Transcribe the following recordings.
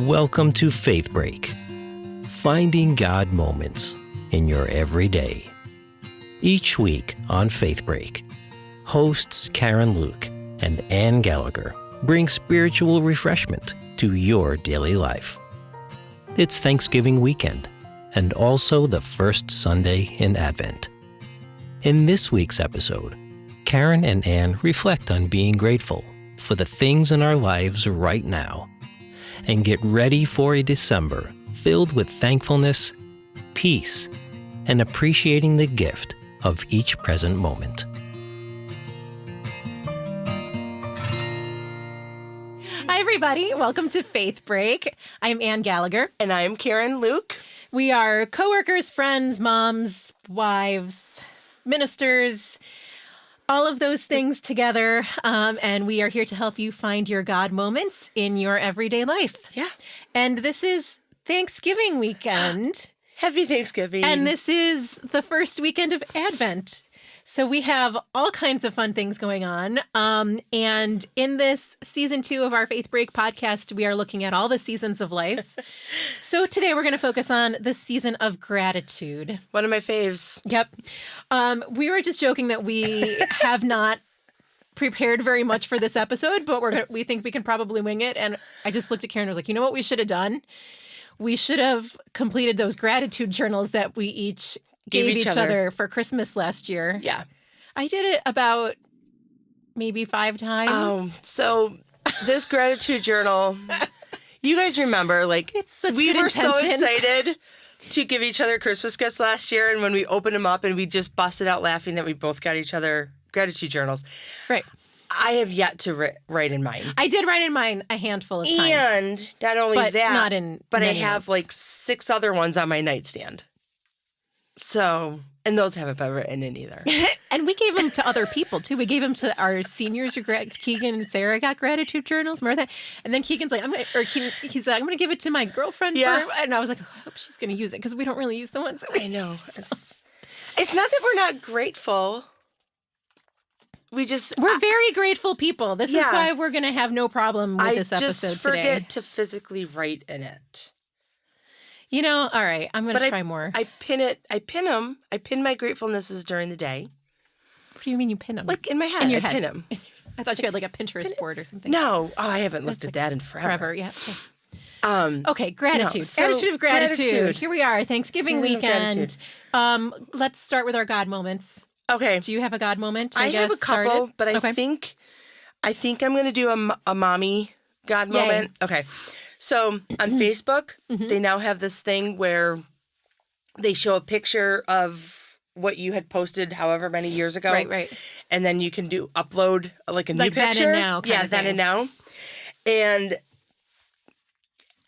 Welcome to Faith Break, finding God moments in your everyday. Each week on Faith Break, hosts Karen Luke and Ann Gallagher bring spiritual refreshment to your daily life. It's Thanksgiving weekend and also the first Sunday in Advent. In this week's episode, Karen and Ann reflect on being grateful for the things in our lives right now and get ready for a December filled with thankfulness, peace, and appreciating the gift of each present moment. Hi, everybody. Welcome to Faith Break. I'm Ann Gallagher. And I'm Karen Luke. We are coworkers, friends, moms, wives, ministers, all of those things together. And we are here to help you find your God moments in your everyday life. Yeah. And this is Thanksgiving weekend. Happy Thanksgiving. And this is the first weekend of Advent. So we have all kinds of fun things going on. And in this season 2 of our Faith Break podcast, we are looking at all the seasons of life. So today we're going to focus on the season of gratitude. One of my faves. Yep. We were just joking that we have not prepared very much for this episode, but we think we can probably wing it. And I just looked at Karen and was like, you know what we should have done? We should have completed those gratitude journals that we each gave each other for Christmas last year. Yeah. I did it about maybe 5 times. So this gratitude journal, you guys remember, like, It's such we good were so intentions. excited to give each other Christmas gifts last year. And when we opened them up and we just busted out laughing that we both got each other gratitude journals. Right. I have yet to write in mine. I did write in mine a handful of times. And not only But that, not in but I many have notes. like 6 other ones on my nightstand. So, and those haven't been written in either. And we gave them to other people, too. We gave them to our seniors. Keegan and Sarah got gratitude journals. Remember that? And then Keegan's like, he's like, I'm going to give it to my girlfriend. Yeah. And I was like, I hope she's going to use it because we don't really use the ones that we I know. It's not that we're not grateful. We're very grateful people. This is why we're going to have no problem with this episode today. I just forget to physically write in it. You know, all right, I'm going to try more. I pin them. I pin my gratefulnesses during the day. What do you mean you pin them? Like in my head, In your I head. pin them. I thought you had like a Pinterest board or something. No, I haven't looked at that in forever. Yeah. Okay, gratitude. No, so Attitude of gratitude. gratitude. Here we are, Thanksgiving Season of weekend. Let's start with our God moments. Okay. Do you have a God moment? I have a couple, but I Okay. think I'm going to do a mommy God moment. Okay. So on Facebook, they now have this thing where they show a picture of what you had posted however many years ago. Right. And then you can upload like a new Like then picture. and now kind of then thing. and now. And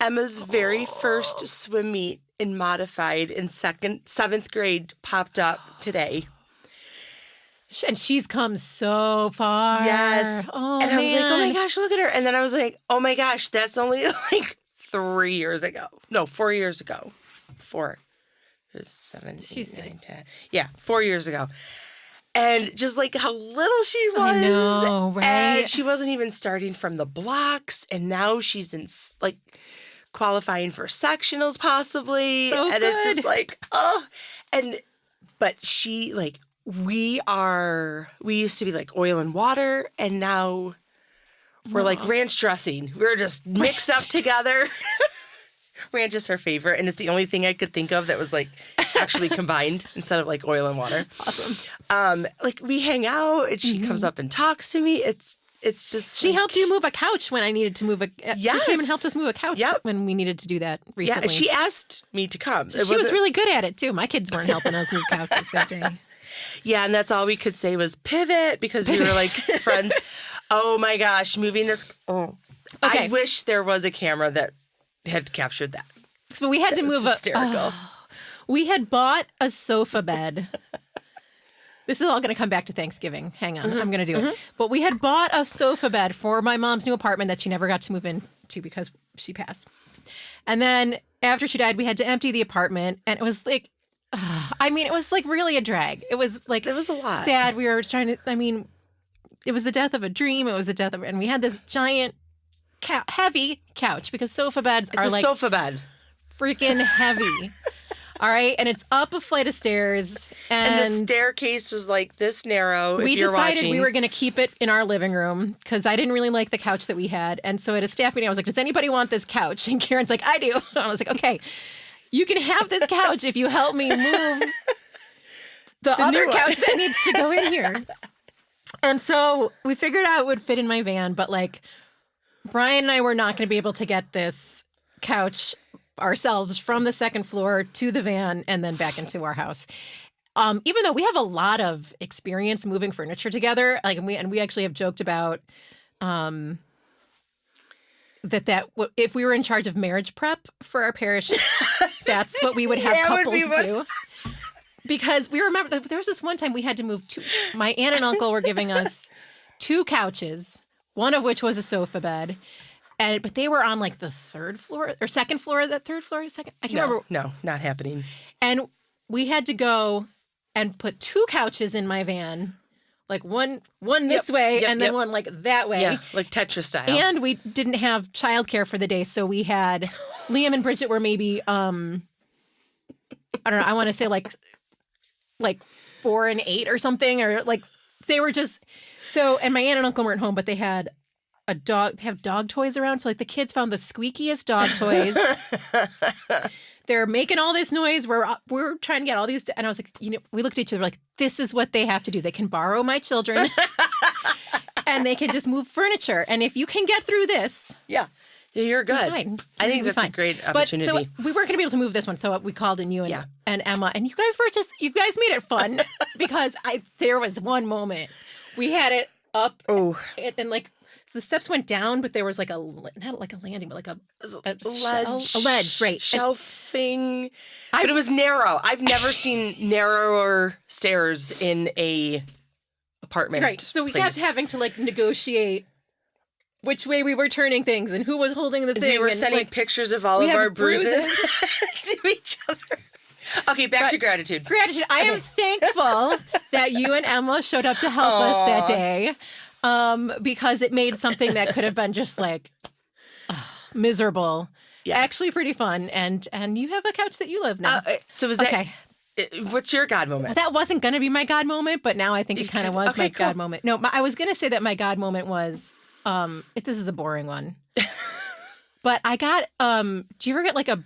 Emma's very first swim meet in modified in 7th grade popped up today. And she's come so far. Yes. Oh, and I was like, oh my man. gosh, look at her. And then I was like, oh my gosh, that's only like 3 years ago. No, 4 years ago. 4. It was 7, She's 8, 9, 10. Yeah, 4 years ago. And just like how little she was. I know, right? And she wasn't even starting from the blocks. And now she's in like qualifying for sectionals possibly. So and good. it's just like, oh. But she like, we used to be like oil and water, and now we're like ranch dressing. We're just mixed up together. Ranch is her favorite, and it's the only thing I could think of that was like actually combined instead of like oil and water. Awesome. Like we hang out, and she comes up and talks to me. It's just She helped you move a couch when I needed to move Yes. She came and helped us move a couch when we needed to do that recently. Yeah, she asked me to come. She was really good at it, too. My kids weren't helping us move couches that day. Yeah, and that's all we could say was pivot because we were like friends. Oh my gosh, moving this. Oh, Okay. I wish there was a camera that had captured that. So we had to move hysterical. We had bought a sofa bed. This is all going to come back to Thanksgiving. Hang on, I'm going to do it. But we had bought a sofa bed for my mom's new apartment that she never got to move into because she passed. And then after she died, we had to empty the apartment, and it was like. It was like really a drag. It was like, It was a lot. sad. We were trying to, it was the death of a dream. It was the death of, and we had this giant heavy couch because sofa beds It's are a like sofa bed. freaking heavy. All right. And it's up a flight of stairs. And the staircase was like this narrow. We if you're decided watching. we were going to keep it in our living room because I didn't really like the couch that we had. And so at a staff meeting, I was like, does anybody want this couch? And Karen's like, I do. I was like, okay, you can have this couch if you help me move the other couch that needs to go in here. And so we figured out it would fit in my van, but like Brian and I were not going to be able to get this couch ourselves from the second floor to the van and then back into our house. Even though we have a lot of experience moving furniture together, like and we actually have joked about that if we were in charge of marriage prep for our parish, that's what we would have couples do. Because we remember there was this one time we had to move my aunt and uncle were giving us 2 couches, one of which was a sofa bed. But they were on like the third floor or second floor, that third floor, second. I can't remember. No, not happening. And we had to go and put 2 couches in my van, like one this way and then one like that way. Yeah, like Tetris style. And we didn't have childcare for the day, so we had Liam and Bridget were maybe I don't know. I want to say like 4 and 8 or something, or like they were just so. And my aunt and uncle weren't home, but they had a dog. They have dog toys around, so like the kids found the squeakiest dog toys. They're making all this noise. We're trying to get all these, and I was like, we looked at each other like, this is what they have to do. They can borrow my children, and they can just move furniture. And if you can get through this, you're good. Fine. I think that's a great opportunity. But so we weren't going to be able to move this one, so we called in you and Emma, and you guys made it fun because there was one moment we had it up, and like. The steps went down, but there was like not like a landing, but like a ledge, right? Shelf thing. But it was narrow. I've never seen narrower stairs in a apartment. Right. So we place. kept having to like negotiate which way we were turning things and who was holding the thing. We were sending pictures of all of our bruises to each other. Okay, back to gratitude. Gratitude. I am thankful that you and Emma showed up to help us that day. Because it made something that could have been just like miserable, actually pretty fun. And you have a couch that you live now. So was that, what's your God moment? Well, that wasn't going to be my God moment, but now I think it kind of was my God moment. No, I was going to say that my God moment was, this is a boring one, but I got, do you ever get like a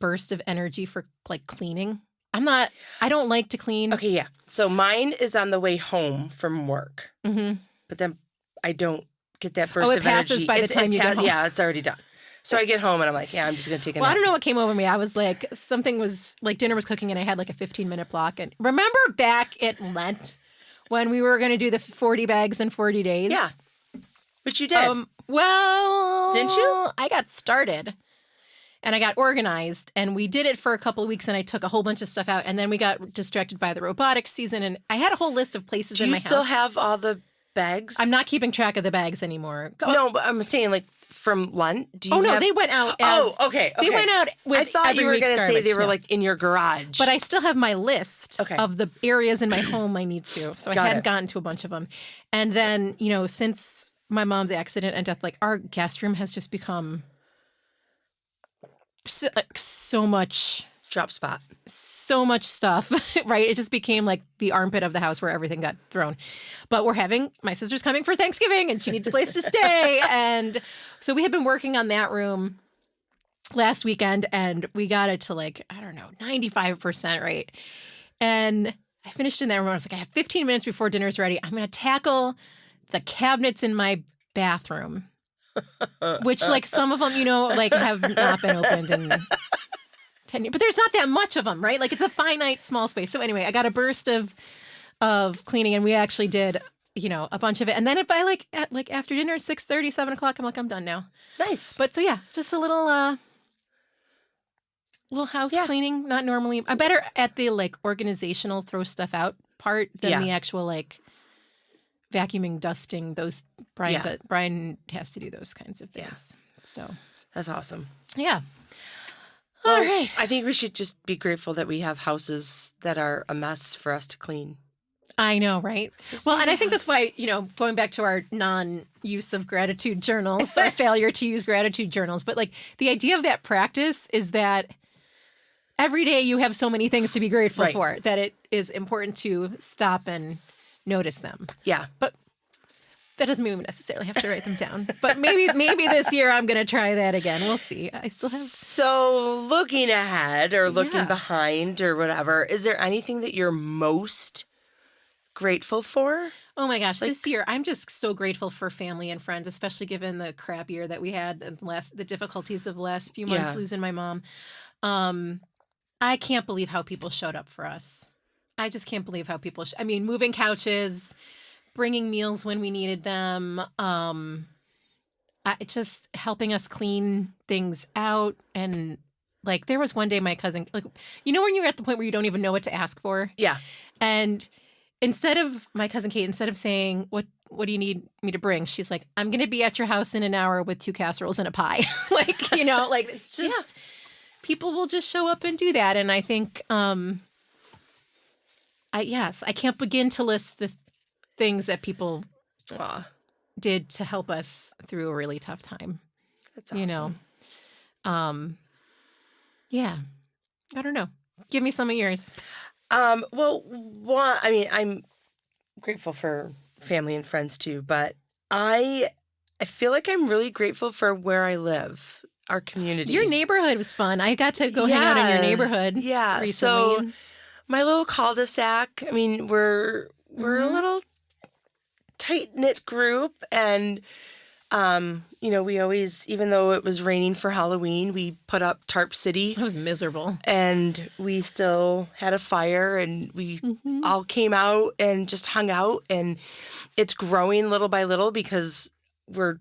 burst of energy for like cleaning? I don't like to clean. Okay, yeah. So mine is on the way home from work. Mm-hmm. But then I don't get that burst of energy. It passes by the time you get home. Yeah, it's already done. So I get home and I'm like, I'm just going to take a nap. I don't know what came over me. I was like, something was like dinner was cooking and I had like a 15-minute block. And remember back at Lent when we were going to do the 40 bags in 40 days? Yeah. Which you did. Well. Didn't you? I got started. And I got organized, and we did it for a couple of weeks, and I took a whole bunch of stuff out, and then we got distracted by the robotics season, and I had a whole list of places in my house. Do you still have all the bags? I'm not keeping track of the bags anymore. No, but I'm saying like from Lent. Do you no, have... they went out as... Oh, okay. They went out with I thought you were going to say they were like in your garage. But I still have my list of the areas in my home I need to, so I hadn't gotten to a bunch of them. And then, since my mom's accident and death, like our guest room has just become... So much drop spot, so much stuff, right? It just became like the armpit of the house where everything got thrown. But my sister's coming for Thanksgiving and she needs a place to stay. And so we had been working on that room last weekend and we got it to 95%, right? And I finished in that room. I was like, I have 15 minutes before dinner's ready. I'm going to tackle the cabinets in my bathroom. Which, some of them, have not been opened in 10 years. But there's not that much of them, right? Like, it's a finite, small space. So anyway, I got a burst of cleaning, and we actually did, a bunch of it. And then by, after dinner, 6:30, 7 o'clock, I'm like, I'm done now. Nice. But so, yeah, just a little house cleaning. Not normally. I'm better at the, organizational throw stuff out part than the actual, vacuuming, dusting, those Brian has to do those kinds of things. So that's awesome. Yeah. All right. I think we should just be grateful that we have houses that are a mess for us to clean. I know, right? Well, and I think that's why, going back to our non-use of gratitude journals, or failure to use gratitude journals, but like the idea of that practice is that every day you have so many things to be grateful for that it is important to stop and notice them. Yeah. But that doesn't mean we necessarily have to write them down. But maybe this year I'm going to try that again. We'll see. I still have. So looking ahead or looking behind or whatever, is there anything that you're most grateful for? Oh my gosh, this year I'm just so grateful for family and friends, especially given the crap year that we had and the difficulties of the last few months losing my mom. I can't believe how people showed up for us. I just can't believe how people. Moving couches, bringing meals when we needed them, just helping us clean things out. And like there was one day my cousin, like, when you're at the point where you don't even know what to ask for. Yeah. And my cousin Kate, instead of saying, what do you need me to bring? She's like, I'm going to be at your house in an hour with 2 casseroles and a pie. It's just, people will just show up and do that. And I think, I can't begin to list the things that people did to help us through a really tough time. That's awesome. Yeah. I don't know. Give me some of yours. I'm grateful for family and friends too, but I feel like I'm really grateful for where I live, our community. Your neighborhood was fun. I got to go hang out in your neighborhood. Yeah. Recently. So my little cul-de-sac, we're a little tight-knit group, and we always, even though it was raining for Halloween, we put up Tarp City. It was miserable. And we still had a fire, and we all came out and just hung out. And it's growing little by little because we're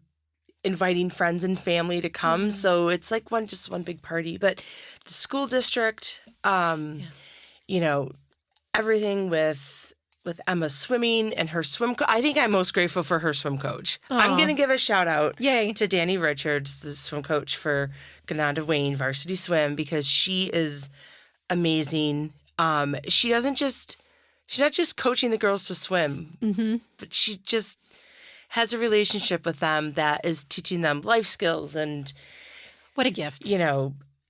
inviting friends and family to come. So it's like one big party. But the school district, everything with Emma swimming and her swim I think I'm most grateful for her swim coach. Aww. I'm going to give a shout out to Danny Richards, the swim coach for Ganonda Wayne Varsity Swim, because she is amazing. She's not just coaching the girls to swim, but she just has a relationship with them that is teaching them life skills and what a gift.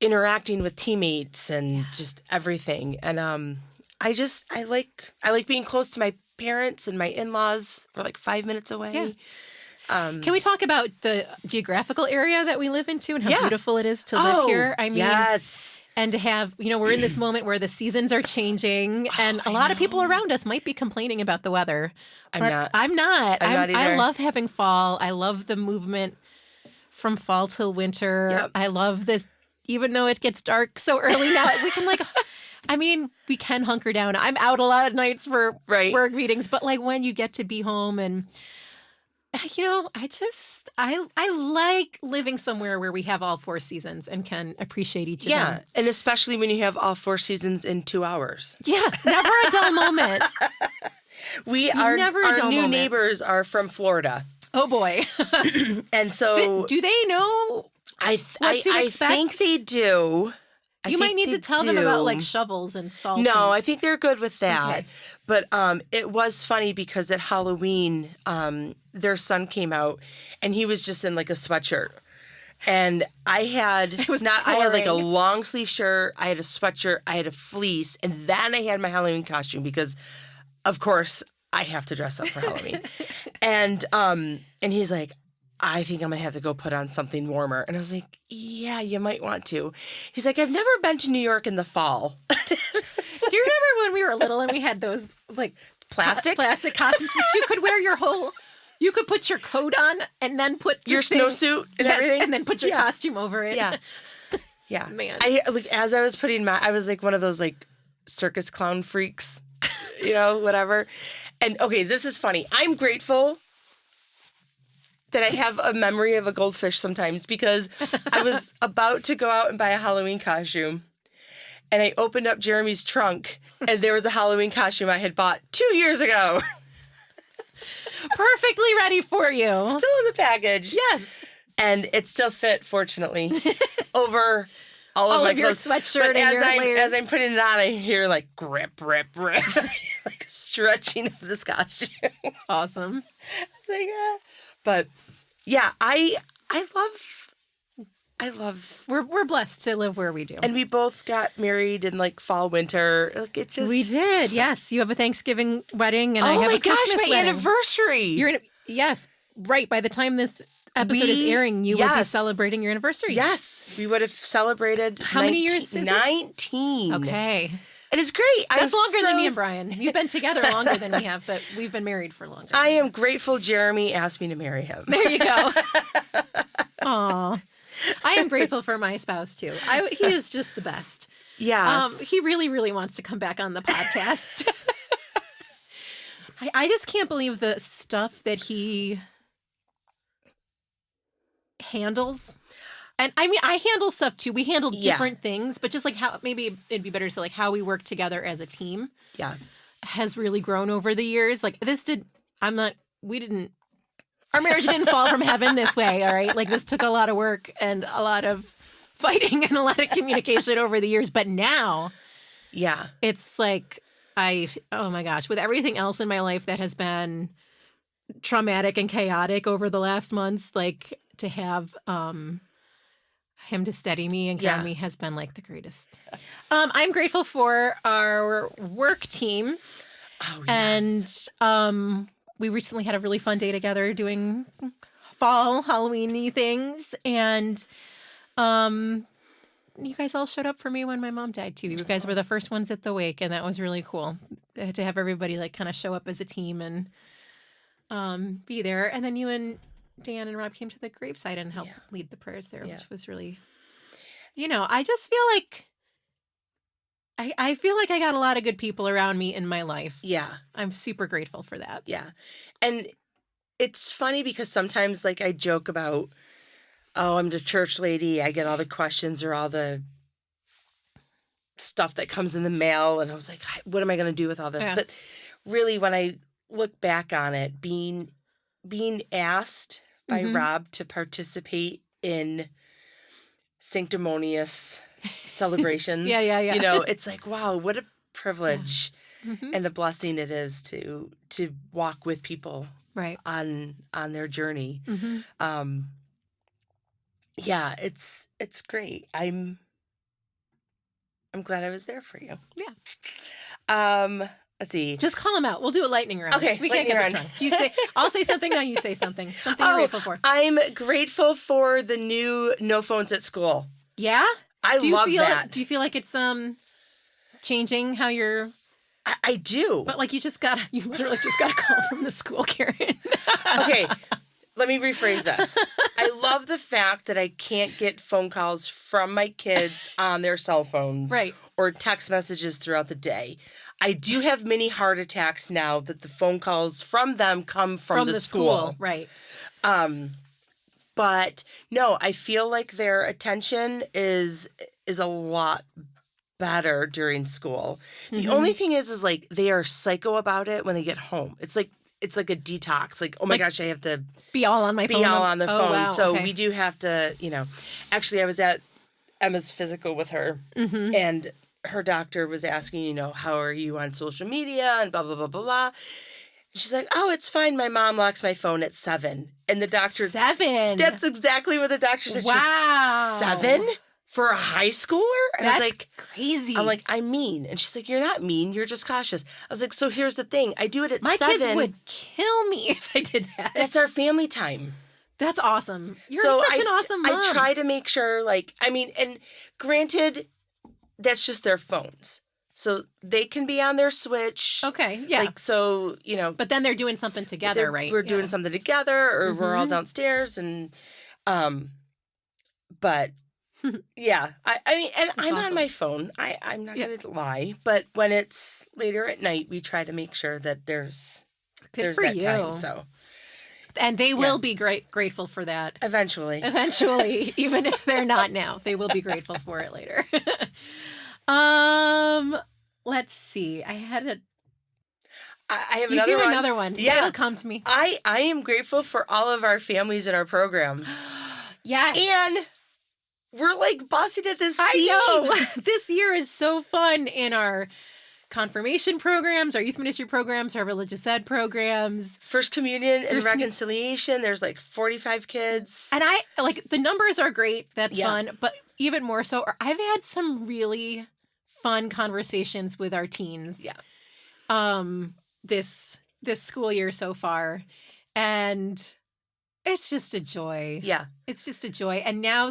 Interacting with teammates and just everything. And I like being close to my parents and my in-laws. We're like 5 minutes away. Yeah. Can we talk about the geographical area that we live in too and how beautiful it is to live here? Yes. And to have, we're in this moment where the seasons are changing and a lot of people around us might be complaining about the weather. I'm not either. I love having fall. I love the movement from fall till winter. Yep. I love this, even though it gets dark so early now, we can we can hunker down. I'm out a lot of nights for work meetings, but like when you get to be home and, I like living somewhere where we have all 4 seasons and can appreciate each of them. Yeah, and especially when you have all 4 seasons in 2 hours. Yeah, never a dull moment. Our new neighbors are from Florida. Oh boy. And so do they know what to expect? I think they do. You might need to tell them about like shovels and salt. No, I think they're good with that. Okay. But it was funny because at Halloween, their son came out and he was just in like a sweatshirt. And I had like a long sleeve shirt, I had a sweatshirt, I had a fleece, and then I had my Halloween costume because of course I have to dress up for Halloween. And he's like, I think I'm going to have to go put on something warmer. And I was like, yeah, you might want to. He's like, I've never been to New York in the fall. Do you remember when we were little and we had those like plastic costumes, which you could wear you could put your coat on and then put your snowsuit and everything. And then put your costume over it. Yeah. Yeah. Man. As I was putting I was like one of those like circus clown freaks, whatever. And okay, this is funny. I'm grateful that I have a memory of a goldfish sometimes because I was about to go out and buy a Halloween costume and I opened up Jeremy's trunk and there was a Halloween costume I had bought 2 years ago. Perfectly ready for you. Still in the package. Yes. And it still fit, fortunately, over all of my your clothes. sweatshirt but and your layers. as I'm putting it on, I hear like grip, like stretching of this costume. Awesome. It's like, but yeah, I love. We're blessed to live where we do. And we both got married in like fall, winter. Like it just. We did. Yes, you have a Thanksgiving wedding, and I have a Christmas my wedding. anniversary. Yes, right. By the time this episode is airing, you will be celebrating your anniversary. Yes, we would have celebrated. How many years is it? 19. Okay. And it's great. That's longer than me and Brian. You've been together longer than we have, but we've been married for longer. I am grateful Jeremy asked me to marry him. There you go. Aw. I am grateful for my spouse, too. He is just the best. Yes. He really, really wants to come back on the podcast. I just can't believe the stuff that he handles. And I mean, I handle stuff too. We handle different things, but just like how maybe it'd be better to say like how we work together as a team. Yeah. Has really grown over the years. Like our marriage didn't fall from heaven this way. All right. Like this took a lot of work and a lot of fighting and a lot of communication over the years. But now, it's like oh my gosh, with everything else in my life that has been traumatic and chaotic over the last months, like to have, him to steady me and ground me has been like the greatest. I'm grateful for our work team. Oh, yes. And we recently had a really fun day together doing fall Halloween-y things. And you guys all showed up for me when my mom died too. You guys were the first ones at the wake, and that was really cool to have everybody like kind of show up as a team and be there. And then you and Dan and Rob came to the graveside and helped lead the prayers there, which was really, I just feel like I feel like I got a lot of good people around me in my life. Yeah. I'm super grateful for that. Yeah. And it's funny because sometimes like I joke about, oh, I'm the church lady. I get all the questions or all the stuff that comes in the mail. And I was like, what am I going to do with all this? Yeah. But really, when I look back on it, being asked by Rob to participate in sanctimonious celebrations. Yeah. It's like, wow, what a privilege and a blessing it is to walk with people on their journey. It's great. I'm glad I was there for you. Yeah. Let's see. Just call him out. We'll do a lightning round. Okay, we can't get this wrong. You say, I'll say something. Now you say something. Something you're grateful for. I'm grateful for the new no phones at school. Yeah, I love that. Do you feel like it's changing how you're? I do. But like you literally just got a call from the school, Karen. Okay, let me rephrase this. I love the fact that I can't get phone calls from my kids on their cell phones, or text messages throughout the day. I do have many heart attacks now that the phone calls from them come from the school. Right. But no, I feel like their attention is a lot better during school. The only thing is like they are psycho about it when they get home. It's like a detox. Like, oh my gosh, I have to be all on my phone. Be all on the phone. Wow, so we do have to, Actually, I was at Emma's physical with her, and her doctor was asking, how are you on social media and blah, blah, blah, blah, blah. And she's like, oh, it's fine. My mom locks my phone at 7. And the doctor... 7? That's exactly what the doctor said. Wow. 7? For a high schooler? And that's I was like, crazy. I'm like, I'm mean. And she's like, you're not mean. You're just cautious. I was like, so here's the thing. I do it at 7. My kids would kill me if I did that. That's our family time. That's awesome. You're such an awesome mom. I try to make sure, and granted... That's just their phones. So they can be on their Switch. Okay, yeah. But then they're doing something together, right? We're doing something together or we're all downstairs and but yeah. I'm awesome. On my phone. I'm not gonna lie. But when it's later at night, we try to make sure that there's that time. So and they will be grateful for that. Eventually, even if they're not now. They will be grateful for it later. Let's see. I have another one. Yeah. It'll come to me. I am grateful for all of our families and our programs. Yes. And we're like busting at the seams. I know. This year is so fun in our confirmation programs, our youth ministry programs, our religious ed programs. First communion and reconciliation. There's like 45 kids. And I like the numbers are great. That's fun. But even more so, I've had some really fun conversations with our teens. This school year so far. And it's just a joy. Yeah. It's just a joy. And now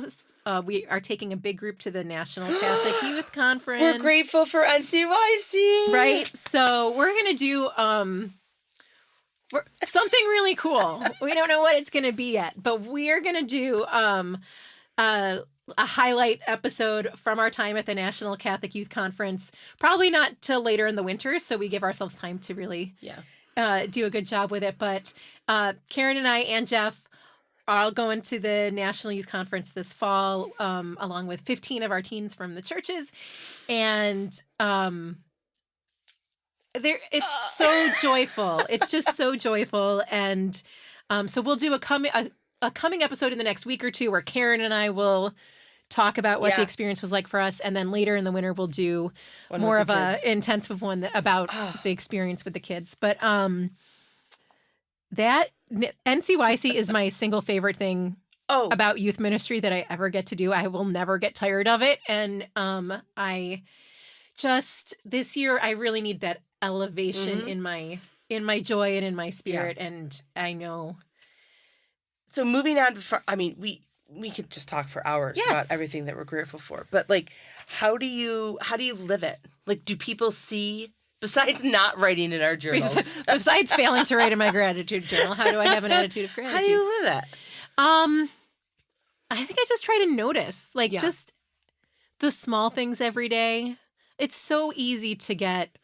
we are taking a big group to the National Catholic Youth Conference. We're grateful for NCYC. Right. So we're going to do something really cool. We don't know what it's going to be yet, but we are going to do a highlight episode from our time at the National Catholic Youth Conference. Probably not till later in the winter, so we give ourselves time to really do a good job with it. But Karen and I and Jeff are all going to the National Youth Conference this fall, along with 15 of our teens from the churches. And it's so joyful. It's just so joyful. And so we'll do a coming episode in the next week or two where Karen and I will talk about what the experience was like for us. And then later in the winter, we'll do more of a intensive one about the experience with the kids. But that NCYC is my single favorite thing about youth ministry that I ever get to do. I will never get tired of it. And this year, I really need that elevation in my joy and in my spirit. And I know. So moving on, we could just talk for hours about everything that we're grateful for. But like, how do you live it? Like, do people see, besides not writing in our journals, besides failing to write in my gratitude journal, how do I have an attitude of gratitude? How do you live it? I think I just try to notice, just the small things every day. It's so easy to get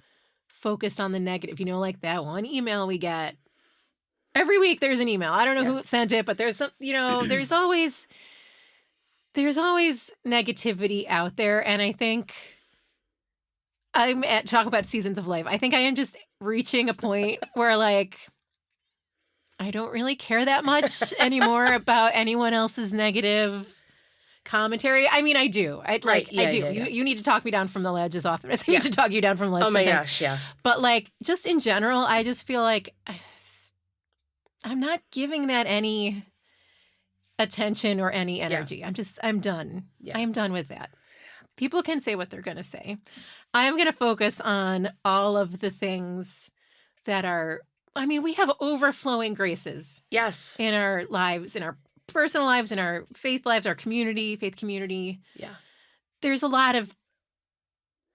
focused on the negative, like that one email we get. Every week there's an email. I don't know who sent it, but there's some, there's always negativity out there. And I think talk about seasons of life. I think I am just reaching a point where I don't really care that much anymore about anyone else's negative commentary. I mean, I do. I do. Yeah. You need to talk me down from the ledge as often as I need to talk you down from the ledge. Oh my gosh, yeah. But just in general, I just feel like I'm not giving that any attention or any energy. Yeah. I'm done. Yeah. I am done with that. People can say what they're going to say. I'm going to focus on all of the things that are, we have overflowing graces. Yes. In our lives, in our personal lives, in our faith lives, our faith community. Yeah. There's a lot of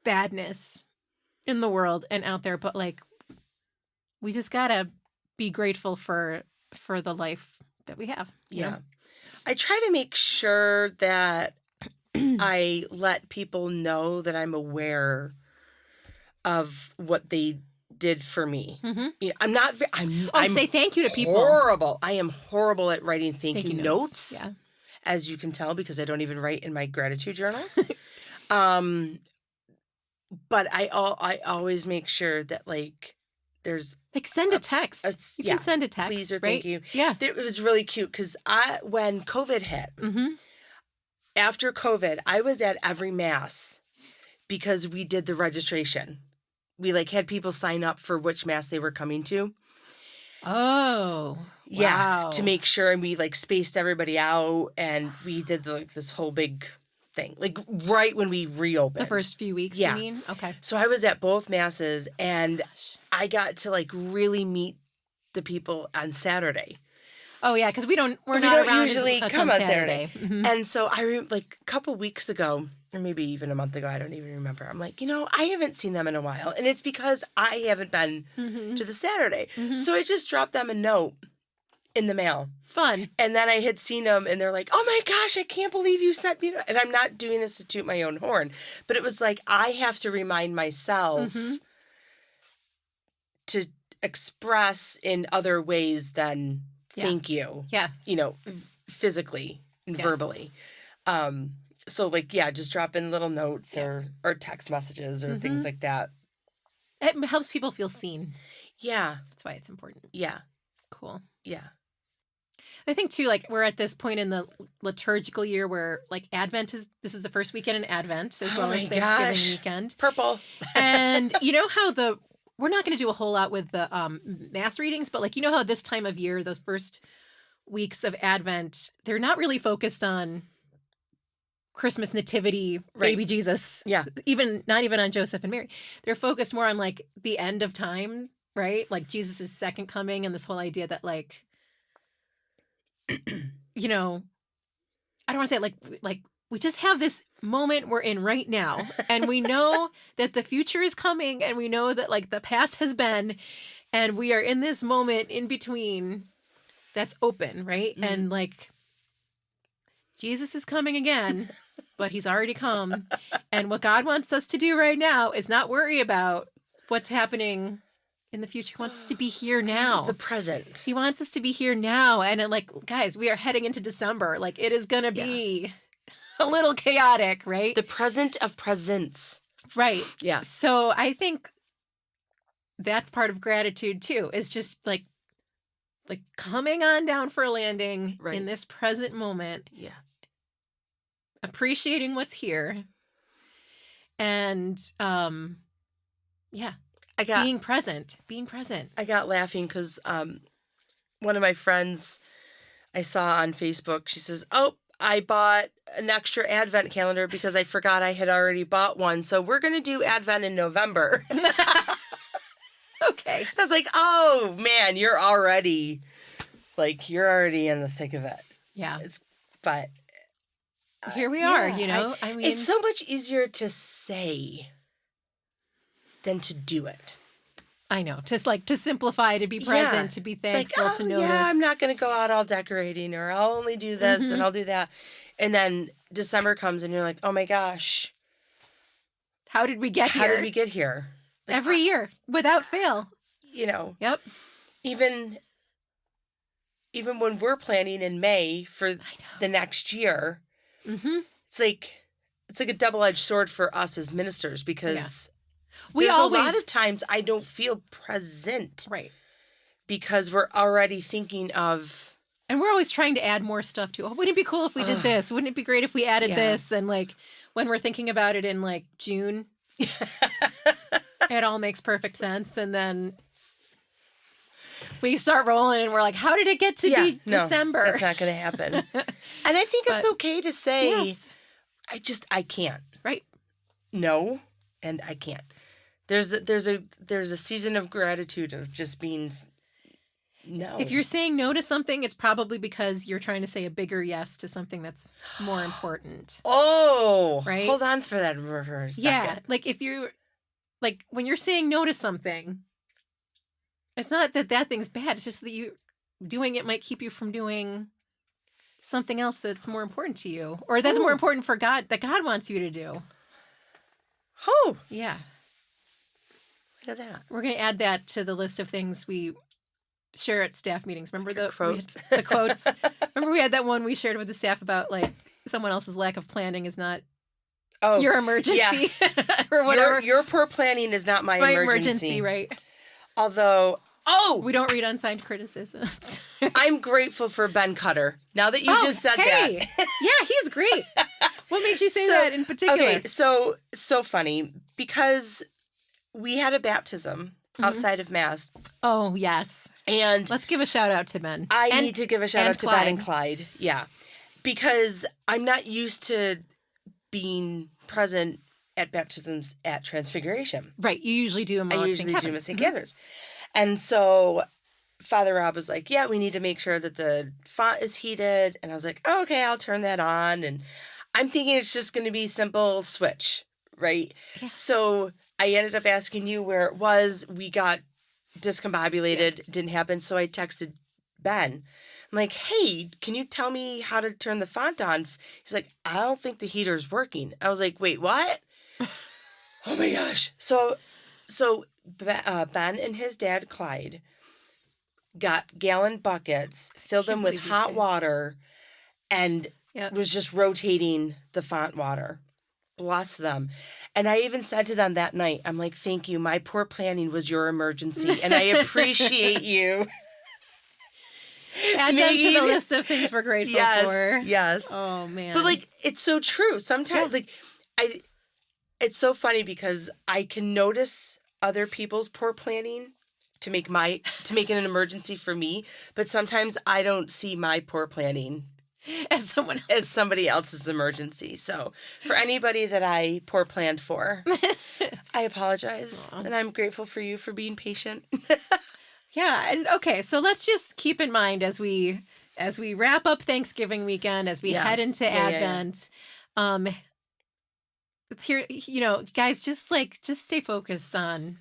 badness in the world and out there, but we just got to be grateful for the life that we have. You know? I try to make sure that I let people know that I'm aware of what they did for me. Mm-hmm. I'm not. I'm say thank you to people. Horrible. I am horrible at writing thank you notes, as you can tell, because I don't even write in my gratitude journal. But I always make sure that there's send a text. You can send a text, please or right? thank you. Yeah, it was really cute because when COVID hit, after COVID, I was at every mass because we did the registration. We had people sign up for which mass they were coming to. Oh, yeah, wow. To make sure, and we spaced everybody out, and we did this whole big thing, right when we reopened. The first few weeks, you mean? Okay. So I was at both masses, and I got to really meet the people on Saturday. Oh yeah, because we're not around usually come on Saturday. Mm-hmm. And so a couple weeks ago, or maybe even a month ago, I don't even remember. I'm I haven't seen them in a while, and it's because I haven't been to the Saturday. Mm-hmm. So I just dropped them a note in the mail. Fun. And then I had seen them, and they're like, "Oh my gosh, I can't believe you sent me." And I'm not doing this to toot my own horn, but it was I have to remind myself to express in other ways than thank you. Yeah. Physically and verbally. So just drop in little notes or text messages or things like that. It helps people feel seen. Yeah. That's why it's important. Yeah. Cool. Yeah. I think too, like we're at this point in the liturgical year where like this is the first weekend in Advent as well as Thanksgiving weekend. Purple. And you know how we're not going to do a whole lot with the mass readings, but like, you know how this time of year, those first weeks of Advent, they're not really focused on Christmas nativity, baby Jesus. Yeah. Not even on Joseph and Mary. They're focused more on like the end of time, right? Like Jesus' second coming and this whole idea that like, you know, I don't want to say it like we just have this moment we're in right now, and we know that the future is coming, and we know that like the past has been, and we are in this moment in between that's open, right? Mm. And like Jesus is coming again, but he's already come. And what God wants us to do right now is not worry about what's happening in the future. He wants us to be here now. The present. He wants us to be here now. And like, guys, we are heading into December. Like it is going to be a little chaotic, right? The present of presents. Right. Yeah. So I think that's part of gratitude too, is just like coming on down for a landing in this present moment. Yeah. Appreciating what's here. And being present. I got laughing because one of my friends I saw on Facebook, she says, "Oh, I bought an extra Advent calendar because I forgot I had already bought one. So we're going to do Advent in November." Okay. I was like, "Oh man, you're already in the thick of it." Yeah. But here we are, you know. I mean, it's so much easier to say than to do it. I know. Just like to simplify, to be present, to be thankful, to notice. Yeah, I'm not going to go out all decorating, or I'll only do this and I'll do that. And then December comes and you're like, "Oh my gosh. How did we get here? How did we get here?" Like, every year, without fail. You know. Yep. Even when we're planning in May for the next year, it's like a double-edged sword for us as ministers, because there's a lot of times I don't feel present. Right. Because we're already thinking of... And we're always trying to add more stuff too. Oh, wouldn't it be cool if we did this? Wouldn't it be great if we added this? And like when we're thinking about it in like June, it all makes perfect sense. And then we start rolling and we're like, how did it get to be December? That's not going to happen. And I think it's okay to say, I can't. Right. No, and I can't. There's a season of gratitude of just being no. If you're saying no to something, it's probably because you're trying to say a bigger yes to something that's more important. Oh, right. Hold on for that for a second. Yeah, like if you're like when you're saying no to something, it's not that thing's bad. It's just that you doing it might keep you from doing something else that's more important to you, or that's more important for God, that God wants you to do. Oh, yeah. Look at that. We're going to add that to the list of things we share at staff meetings. Remember the quotes? The quotes. Remember we had that one we shared with the staff about like someone else's lack of planning is not your emergency or whatever. Your poor planning is not my emergency. Right? Although, we don't read unsigned criticisms. I'm grateful for Ben Cutter. Now that you just said that. Yeah, he's great. What makes you say that in particular? Okay, so funny because we had a baptism outside of Mass. Oh, yes. And let's give a shout out to Ben. I need to give a shout out to Ben and Clyde. Yeah. Because I'm not used to being present at baptisms at Transfiguration. Right. You usually do them all at St. Catherine's. I usually do them at St. Catherine's. And so Father Rob was like, "Yeah, we need to make sure that the font is heated." And I was like, "Oh, okay, I'll turn that on." And I'm thinking it's just going to be simple switch, right? Yeah. So I ended up asking you where it was. We got discombobulated. Didn't happen. So I texted Ben. I'm like, "Hey, can you tell me how to turn the font on?" He's like, "I don't think the heater's working." I was like, "Wait, what?" Oh my gosh. So Ben and his dad, Clyde, got gallon buckets, filled them with hot water, and was just rotating the font water. Bless them. And I even said to them that night, I'm like, "Thank you. My poor planning was your emergency, and I appreciate you." Add them to the list of things we're grateful for. Yes. Oh man. But like, it's so true. Sometimes it's so funny because I can notice other people's poor planning to make it an emergency for me, but sometimes I don't see my poor planning as somebody else's emergency. So for anybody that I poor planned for, I apologize. Aww. And I'm grateful for you for being patient. Yeah. And okay, so let's just keep in mind as we wrap up Thanksgiving weekend, as we head into Advent, here, guys, just stay focused on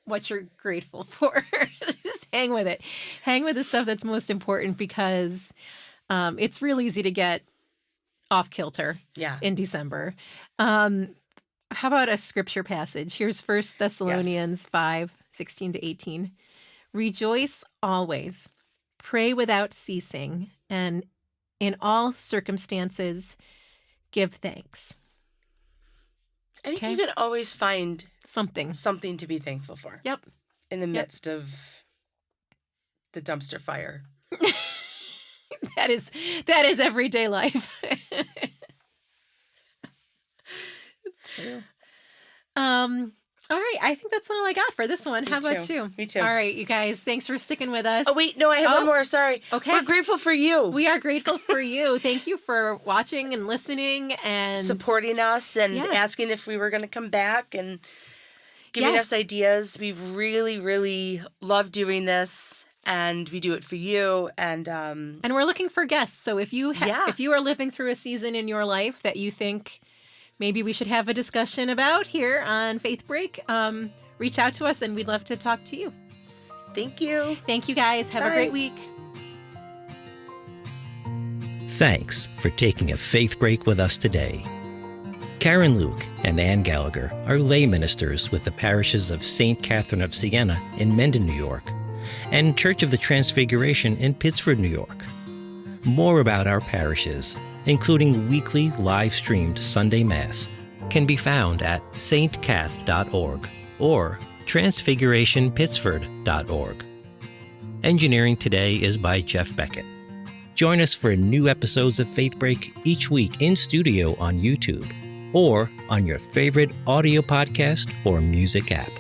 what you're grateful for. Just hang with it. Hang with the stuff that's most important, because it's real easy to get off kilter in December. How about a scripture passage? Here's 1 Thessalonians 5:16-18. Rejoice always, pray without ceasing, and in all circumstances give thanks. I think you can always find something to be thankful for. Yep. In the midst of the dumpster fire. That is everyday life. It's true. All right, I think that's all I got for this one. How about you? Me too. All right, you guys, thanks for sticking with us. Oh, wait, no, I have one more. Sorry. Okay. We're grateful for you. We are grateful for you. Thank you for watching and listening and supporting us and asking if we were going to come back and giving us ideas. We really, really love doing this. And we do it for you, and we're looking for guests. So if you are living through a season in your life that you think maybe we should have a discussion about here on Faith Break, reach out to us, and we'd love to talk to you. Thank you. Thank you, guys. Have a great week. Thanks for taking a faith break with us today. Karen Luke and Ann Gallagher are lay ministers with the parishes of St. Catherine of Siena in Mendon, New York, and Church of the Transfiguration in Pittsford, New York. More about our parishes, including weekly live-streamed Sunday Mass, can be found at stcath.org or transfigurationpittsford.org. Engineering today is by Jeff Beckett. Join us for new episodes of Faith Break each week in studio on YouTube or on your favorite audio podcast or music app.